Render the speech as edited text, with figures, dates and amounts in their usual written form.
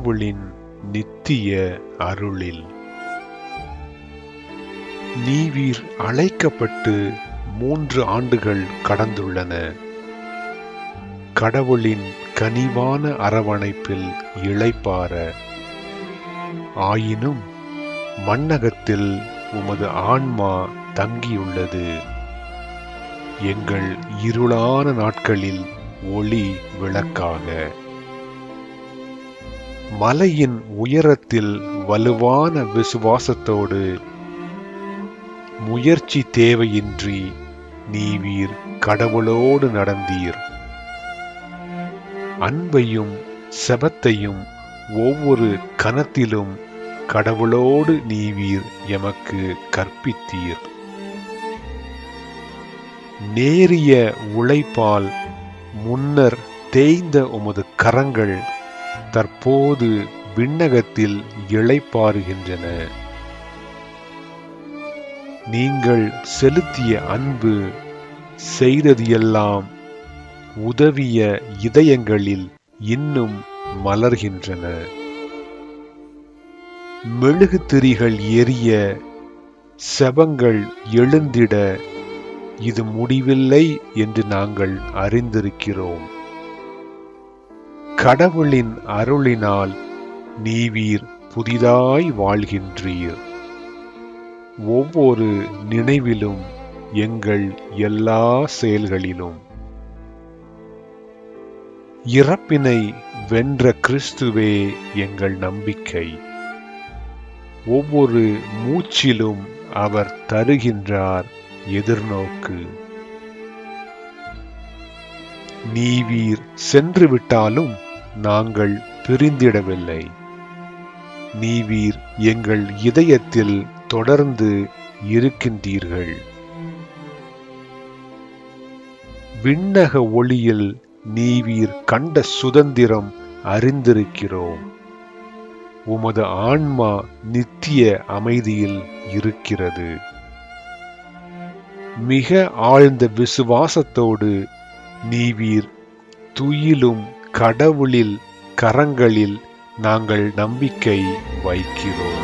கடவுளின் நித்திய அருளில். நீவீர் அழைக்கப்பட்டு 3 ஆண்டுகள் கடந்துள்ளன. கடவுளின் கனிவான அரவணைப்பில் இளைப்பாற. ஆயினும் மண்ணகத்தில் உமது ஆன்மா தங்கியுள்ளது. எங்கள் இருளான நாட்களில் ஒளி விளக்காக. மலையின் உயரத்தில் வலுவான விசுவாசத்தோடு முயற்சி தேவையின்றி நீவீர் கடவுளோடு நடந்தீர். அன்பையும் செபத்தையும் ஒவ்வொரு கணத்திலும் கடவுளோடு நீவீர் எமக்கு கற்பித்தீர். நேரிய உழைப்பால் முன்னர் தேய்ந்த உமது கரங்கள் தற்போது விண்ணகத்தில் இளைப்பாறுகின்றன. நீங்கள் செலுத்திய அன்பு செய்தது எல்லாம் உதவிய இதயங்களில் இன்னும் மலர்கின்றன. மெழுகுதிரிகள் எரிய, செபங்கள் எழுந்திட இது முடிவில்லை என்று நாங்கள் அறிந்திருக்கிறோம். கடவுளின் அருளினால் நீவீர் புதிதாய் வாழ்கின்றீர். ஒவ்வொரு நினைவிலும் எங்கள் எல்லா செயல்களிலும். இறப்பினை வென்ற கிறிஸ்துவே எங்கள் நம்பிக்கை. ஒவ்வொரு மூச்சிலும் அவர் தருகின்றார் எதிர்நோக்கு. நீவீர் சென்று விட்டாலும் நாங்கள் பிரிந்திடவில்லை. நீவீர் எங்கள் இதயத்தில் தொடர்ந்து இருக்கின்றீர்கள். விண்ணக ஒளியில் நீவீர் கண்ட சுதந்திரம் அறிந்திருக்கிறோம். உமது ஆன்மா நித்திய அமைதியில் இருக்கிறது. மிக ஆழ்ந்த விசுவாசத்தோடு நீவீர் துயிலும் கடவுளில் கரங்களில் நாங்கள் நம்பிக்கை வைக்கிறோம்.